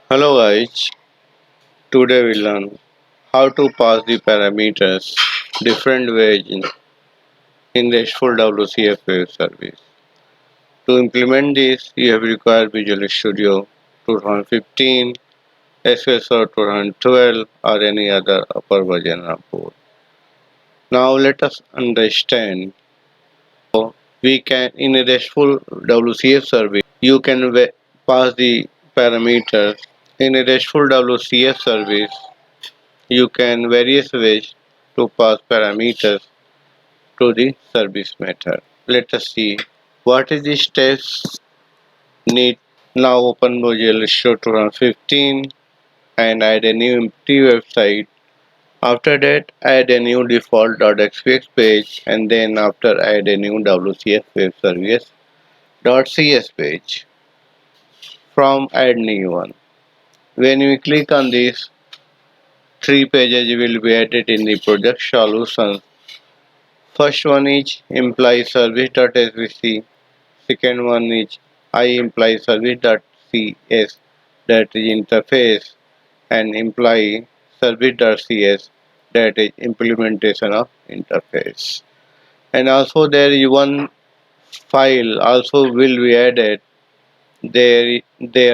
Hello guys, today we learn how to pass the parameters different ways in Restful WCF web service. To implement this, you have required Visual Studio 2015, SSO 2012 or any other upper version of both. Now let us understand how we can in a Restful WCF service you can pass the parameters in a Restful WCF service. You can various ways to pass parameters to the service method. Let us see what is the steps need. Now open Visual Studio 2015 and add a new empty website. After that add a new default.aspx page and then after add a new WCF web service.cs page. From add new one. When we click on this, three pages will be added in the project solutions. First one is EmployeeService.svc, second one is IEmployeeService.cs, that is interface, and EmployeeService.cs, that is implementation of interface. And also there is one file also will be added. There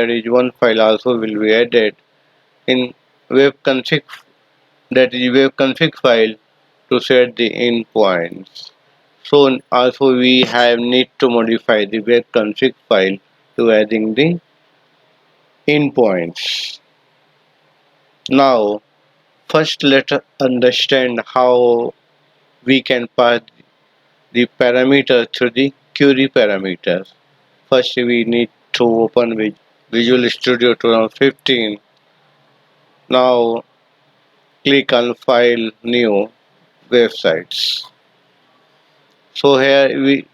is one file also will be added in webconfig, that is webconfig file, to set the endpoints. So also we have need to modify the webconfig file to adding the endpoints. Now first let us understand how we can pass the parameter through the query parameters. First we need to open with Visual Studio 2015. Now click on file, new, websites. So here we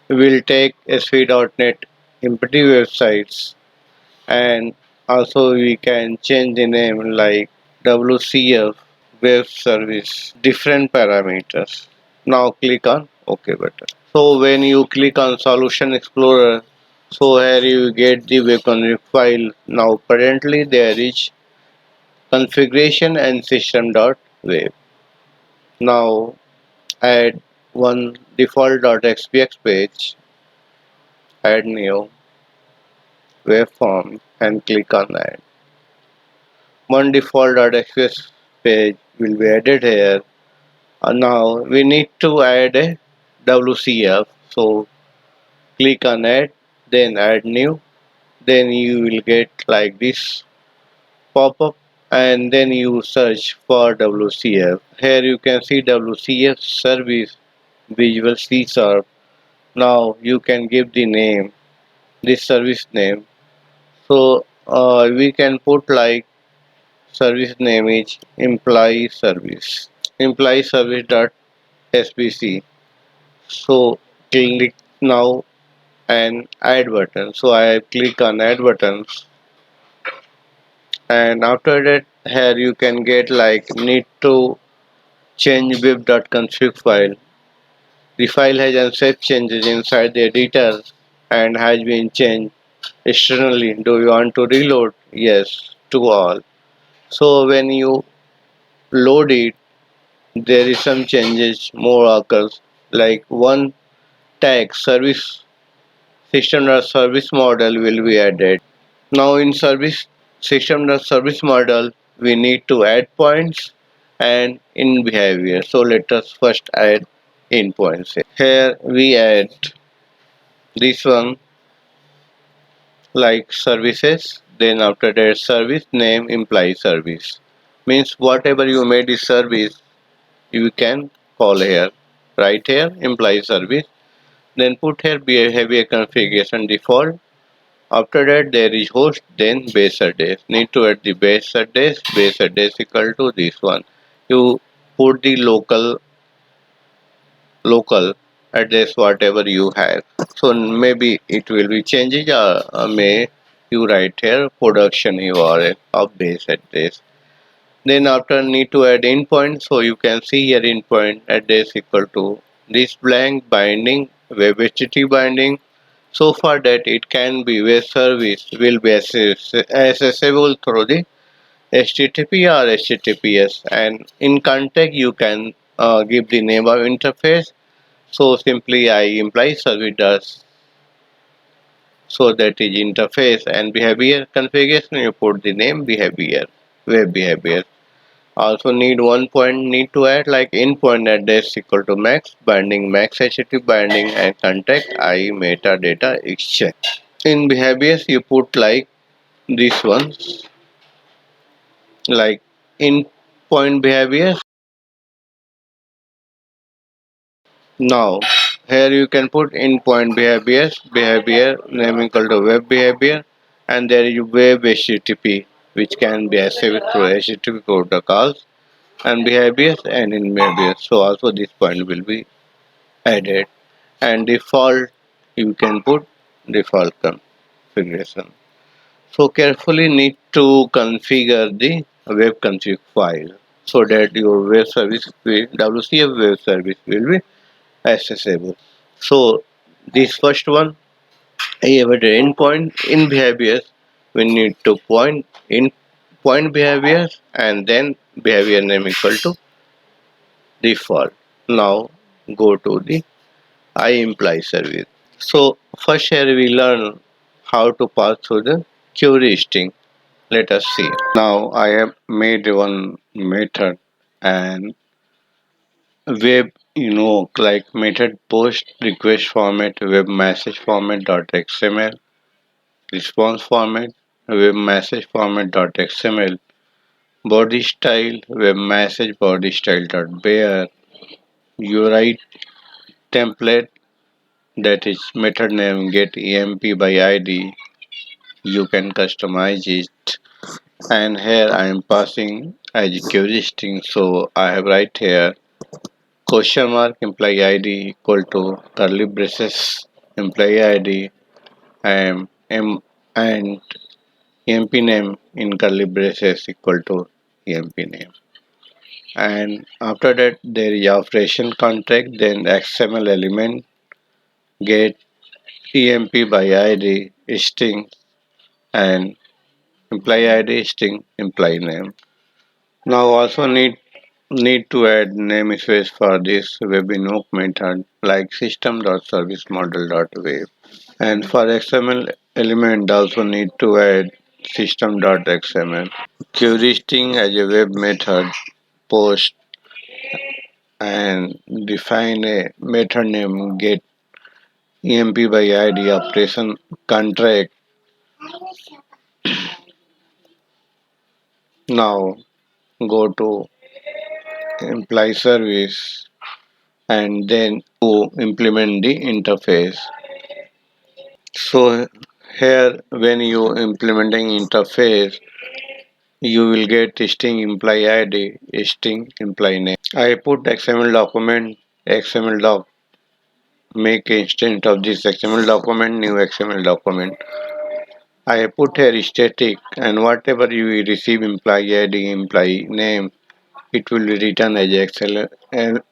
will take sv.net empty websites, and also we can change the name like WCF web service, different parameters. Now click on OK button. So when you click on Solution Explorer, so here you get the webconfig file. Now currently there is configuration and system.web. Now add one default.aspx page, add new web form and click on add. One default.aspx page will be added here. Now we need to add a WCF. So click on add, then add new. Then you will get like this pop-up and then you search for WCF. Here you can see WCF service Visual C Sharp. Now you can give the name, this service name. So we can put like service name is employee service, EmployeeService.svc. So click now and add button. So I click on add buttons, and after that here you can get like need to change web.config file. The file has unsafe changes inside the editor and has been changed externally. Do you want to reload? Yes, to all. So when you load it, there is some changes more occurs, like one tag service system or service model will be added. Now in service system or service model we need to add points and in behavior. So let us first add endpoints. Here we add this one like services, then after that service name employee service, means whatever you made is service you can call here, right here employee service, then put here behavior configuration default. After that there is host, then base address. Need to add the base address. Base address equal to this one. You put the local address whatever you have. So maybe it will be changes, or may you write here production URL of base address. Then after need to add endpoint, so you can see here endpoint address equal to this blank binding web HTTP binding. So for that it can be web service will be accessible through the HTTP or HTTPS, and in context you can give the name of interface. So simply I imply service does, so that is interface, and behavior configuration you put the name behavior, web behavior. Also need one point need to add like endpoint address equal to max binding max HTTP binding and contact I metadata exchange. In behaviors you put like these ones, like endpoint behaviors. Now here you can put endpoint behaviors, behavior name equal to web behavior, and there is web HTTP which can be accessed through HTTP protocols and behaviors and in behaviors. So also this point will be added, and default you can put default configuration. So carefully need to configure the web.config file so that your web service will, WCF web service will be accessible. So this first one, I have an endpoint in behaviors. We need to point in point behaviors and then behavior name equal to default. Now go to the IEmployeeService. So first here we learn how to pass through the query string. Let us see. Now I have made one method and web, like method post request format web message format.xml response format web message format.xml body style web message body style.bear URI template, that is method name get emp by id. You can customize it, and here I am passing as a query string, so I have right here question mark employee id equal to curly braces employee id and emp name in curly braces equal to emp name, and after that there is operation contract, then xml element get emp by id string and employee id string employee name. Now also need to add namespace for this WebInvoke method like system.serviceModel.web. And for XML element also need to add system.xml. Query string as a web method post and define a method name get emp by id operation contract. Now go to employee service and then to implement the interface. So here when you implementing interface you will get string employee ID, string employee name. I put XML document, XML doc, make instance of this XML document, new XML document. I put here static, and whatever you receive employee ID, employee name, it will be written as XML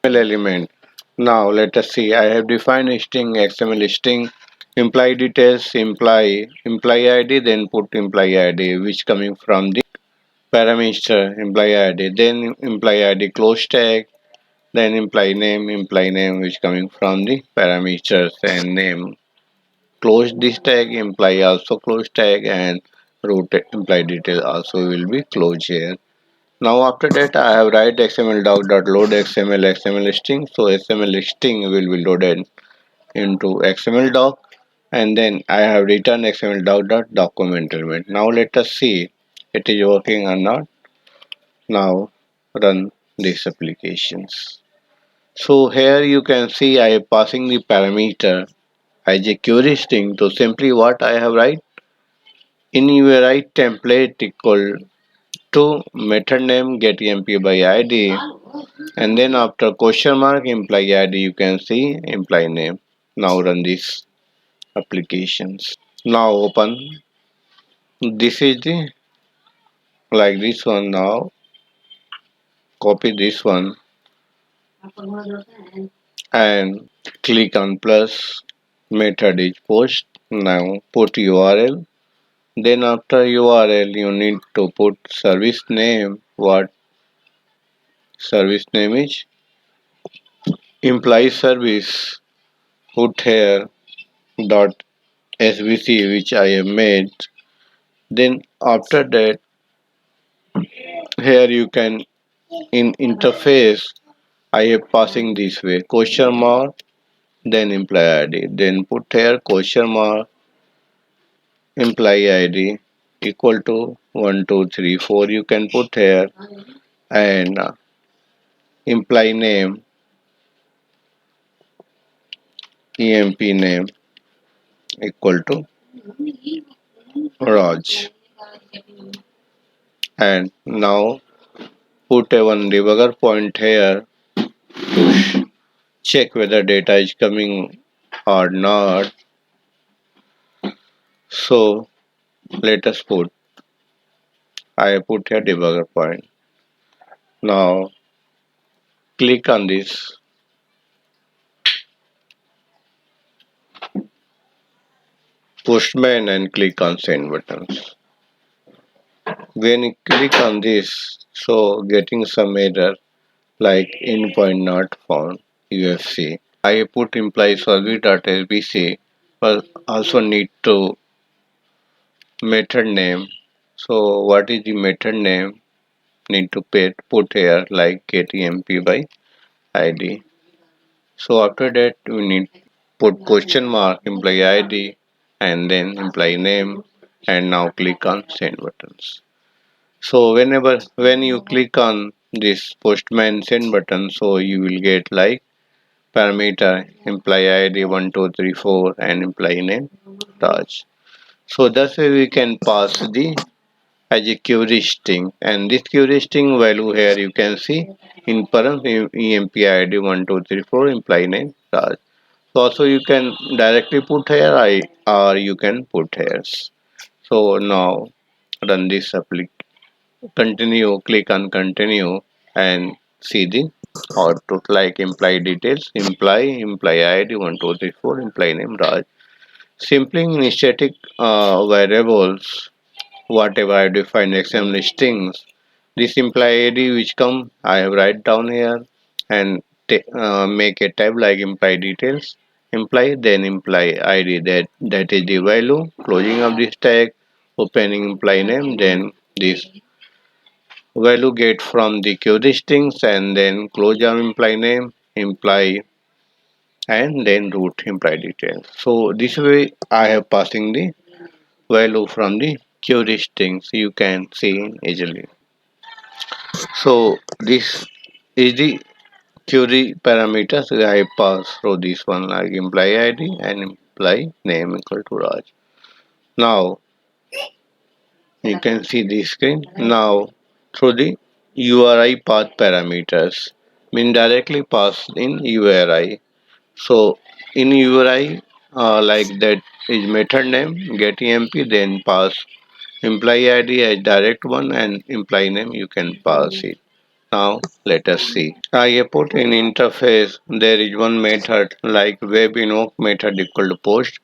element. Now let us see. I have defined a string XML string employee details, employee ID, then put employee ID, which coming from the parameter employee ID, then employee ID close tag, then employee name which coming from the parameters and name. Close this tag, employee also close tag, and root employee detail also will be closed here. Now after that I have write XML doc.load XML string. So XML string will be loaded into XML doc, and then I have written XML doc.document element. Now let us see it is working or not. Now run these applications. So here you can see I am passing the parameter as a query string. So simply what I have write in URI template equal to method name get emp by id, and then after question mark employee id you can see employee name. Now run these applications. Now open, this is the like this one. Now copy this one and click on plus, method is post, Now put URL. Then after URL you need to put service name. What service name is? Employee service. Put here dot svc which I have made. Then after that here you can in interface I am passing this way question mark then employee ID then put here question mark employee ID equal to 1234 you can put here and employee name emp name equal to Raj and now put a one debugger point here to check whether data is coming or not. So let us put I put here debugger point. Now click on this postman and click on send buttons. When you click on this, so getting some error like endpoint not found UFC. I put EmployeeService.svc but also need to method name. So what is the method name? Need to put here like getEmp by ID. So after that we need put question mark employee ID and then employee name and now click on send buttons. So when you click on this postman send button so you will get like parameter employee ID 1234 and employee name Raj. So that's why we can pass the as a query string and this query string value here you can see in param emp id 1234 employee name Raj. So also you can directly put here I or you can put here. So now run this application. Continue, click on continue and see the output like employee details, employee ID 1234, employee name Raj. Simply in static variables whatever I define XML strings. This employee ID which come I have write down here and make a tab like employee details, employee then employee ID that is the value, closing of this tag, opening employee name, then this value get from the query strings and then close of employee name, employee and then root employee details. So this way I have passing the value from the query strings you can see easily. So this is the query parameters I pass through this one like employee ID and employee name equal to Raj. Now you can see the screen. Now through the URI path parameters mean directly passed in URI. So in URI like that is method name get emp then pass employee ID as direct one and employee name you can pass it. Now let us see. I put in interface there is one method like WebInvoke method equal to post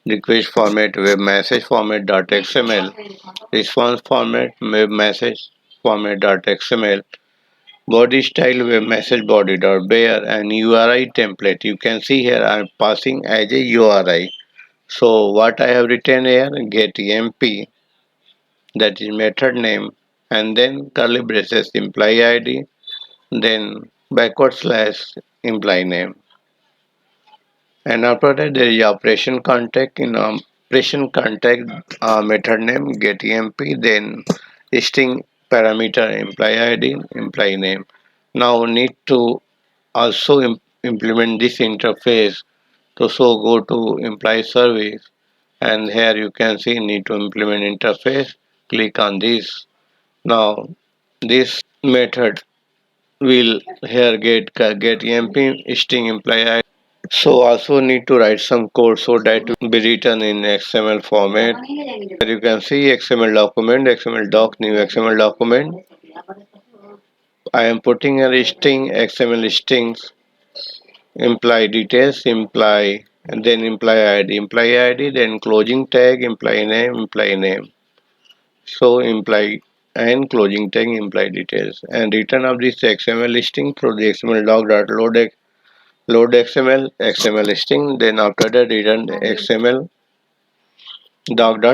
request format WebMessageFormat.Xml response format WebMessageFormat.Xml body style WebMessageBody.bear and URI template. You can see here I am passing as a URI. So what I have written here get emp that is method name and then curly braces employee ID then backward slash employee name and after that there is operation contact in operation contact method name get emp then string parameter employee id employee name. Now need to also implement this interface to so go to employee service and here you can see need to implement interface click on this. Now this method will here get emp string employee ID. So also need to write some code so that will be written in XML format. Here you can see XML document, XML doc, new XML document. I am putting a string, XML strings, imply details, imply and then employee ID, then closing tag, employee name. So employee and closing tag employee details and return of this XML listing through the XML load XML listing. Then after that return XML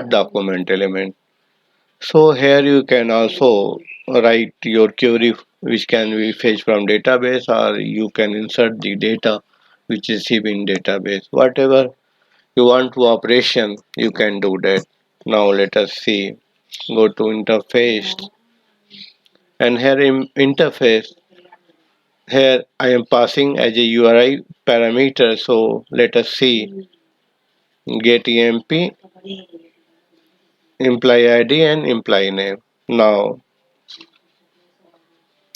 document element. So here you can also write your query which can be fetched from database, or you can insert the data which is heap in database. Whatever you want to operation, you can do that. Now let us see. Go to interface, and here in interface, here I am passing as a URI parameter. So let us see, get emp employee ID and employee name. Now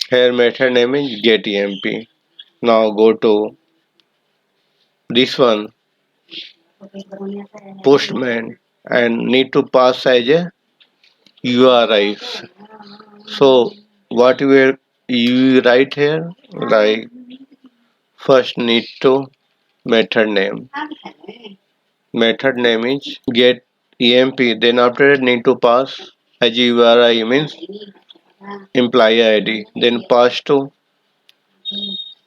here method name is get emp. Now go to this one, postman, and need to pass as a URI. So what will you write here? Like first need to method name. Method name is get emp. Then after that need to pass as URI means employee ID. Then pass to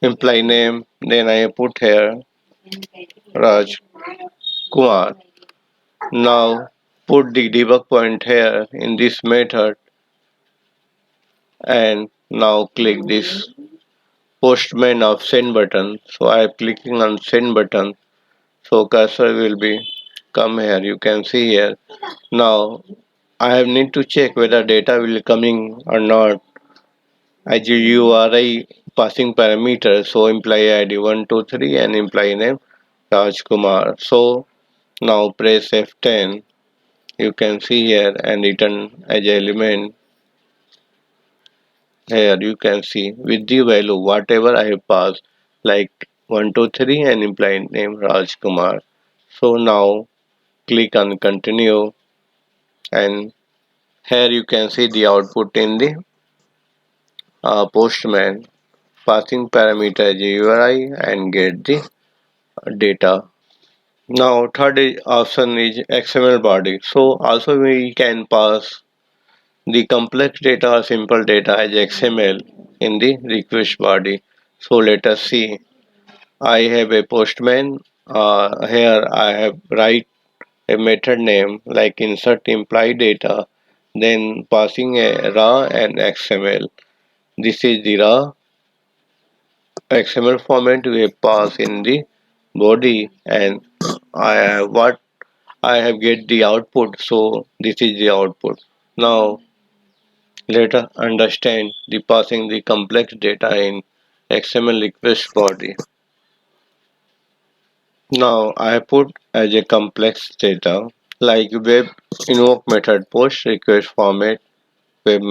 employee name. Then I put here Raj Kumar. Now put the debug point here in this method, and now click this postman of send button. So I am clicking on send button. So cursor will be come here. You can see here. Now I have need to check whether data will coming or not. As URI passing parameters. So employee ID 123 and employee name Raj Kumar. So now press F10. You can see here and return as element. Here you can see with the value whatever I have passed, like 123 and employee name Raj Kumar. So now click on continue, and here you can see the output in the postman passing parameter URI and get the data. Now option is XML body. So also we can pass the complex data or simple data as XML in the request body. So let us see. I have a postman. Here I have write a method name like insert imply data, then passing a raw and XML. This is the raw XML format we have passed in the body, and I have what I have get the output. So this is the output. Now let us understand the passing the complex data in XML request body. Now I have put as a complex data like web invoke method post request format web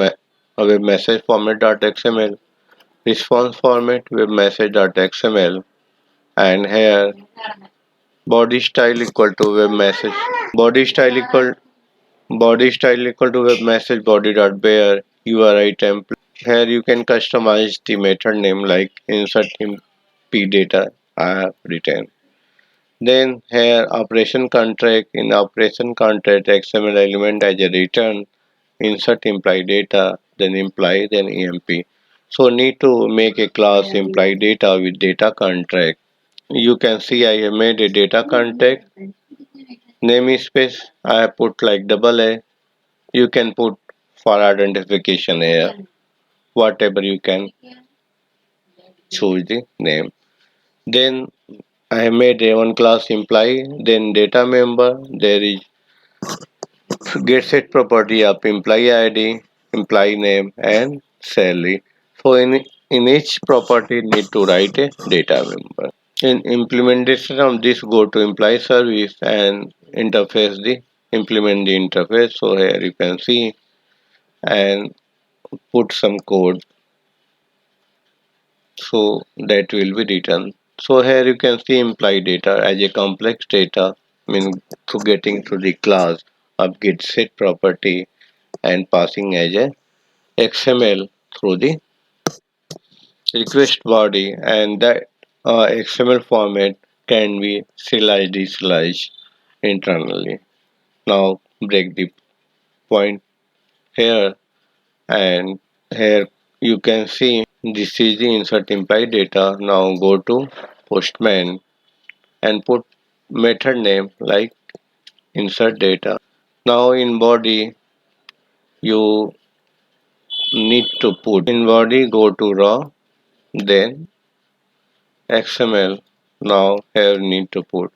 message format.xml response format web message.xml, and here body style equal to web message body style equal to web message body.bear URI template. Here you can customize the method name like insert p data I have written. Then here operation contract, in operation contract XML element as a return, insert imply data, then imply, then EMP. So need to make a class imply data with data contract. You can see I have made a data contract. Namespace I have put like double A. You can put for identification here. Whatever you can choose the name. Then I have made a one class imply, then data member. There is get set property of employee ID, employee name, and salary. So in each property need to write a data member. In implementation of this, go to employee service and interface the implement the interface. So here you can see and put some code so that will be written. So here you can see imply data as a complex data, mean to getting to the class of get set property and passing as a XML through the request body, and that XML format can be serialized, deserialized internally. Now break the point here, and here you can see this is the insert imply data. Now go to postman and put method name like insert data. Now in body you need to put in body, go to raw, then XML. Now here need to put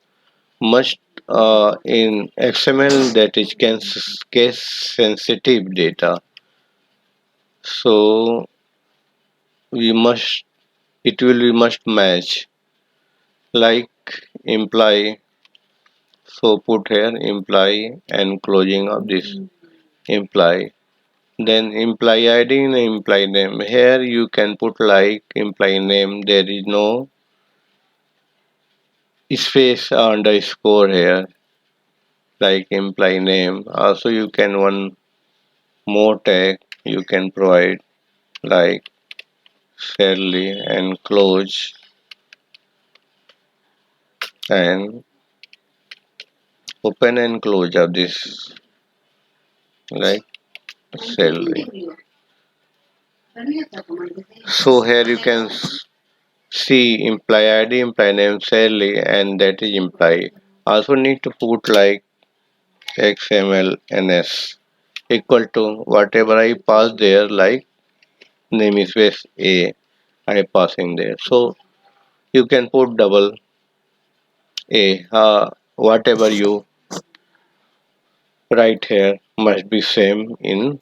must in XML, that is case sensitive data. So we must, it will be must match like imply. So put here imply and closing of this imply. Then imply ID and imply name. Here you can put like imply name. There is no space underscore here like imply name. Also you can one more tag you can provide like fairly and close and open and close of this like salary. So here you can see imply ID, imply name, salary, and that is imply. Also need to put like XML NS equal to whatever I pass there, like namespace A I passing there. So you can put double A. Whatever you write here must be same in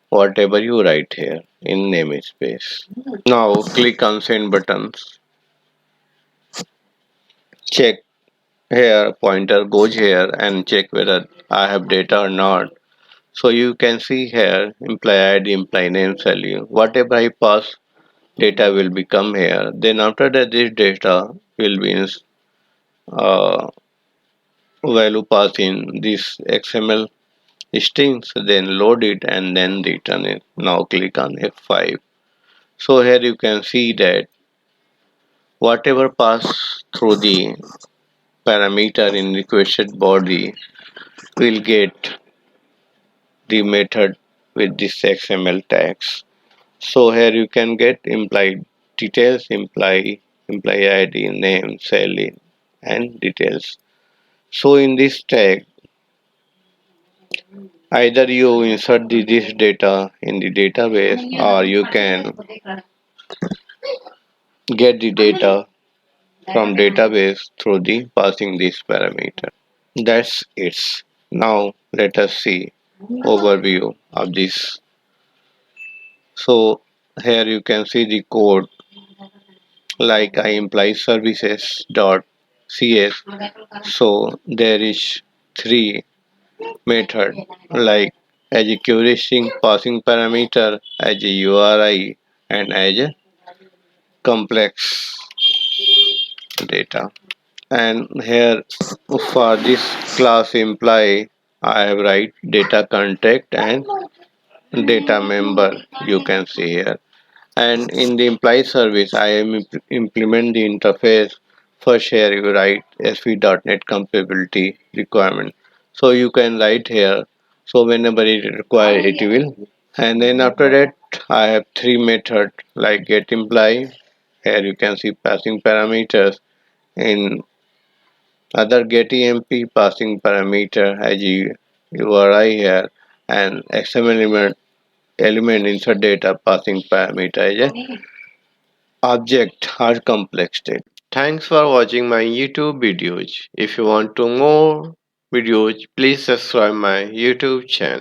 whatever you write here in namespace. Now click on send buttons. Check here, pointer goes here and check whether I have data or not. So you can see here imply ID, imply name, value. Whatever I pass, data will become here. Then after that, this data will be in value pass in this XML strings. Then load it and then return it. Now click on F5. So here you can see that whatever pass through the parameter in requested body will get the method with this XML tags. So here you can get implied details, imply ID, name, salary, and details. So in this tag, either you insert this data in the database or you can get the data from database through the passing this parameter. That's it. Now let us see overview of this. So here you can see the code like IEmployeeService.cs. So there is three method like as a query passing parameter, as a URI, and as a complex data. And here for this class imply I have write data contact and data member, you can see here. And in the employee service I am implement the interface. First here you write sv.net compatibility requirement, so you can write here, so whenever it require it will. And then after that I have three methods like get imply. Here you can see passing parameters. In other get emp passing parameter as URI here, and XML element insert data passing parameter as a object or complex state. Thanks for watching my YouTube videos. If you want to more videos, please subscribe my YouTube channel.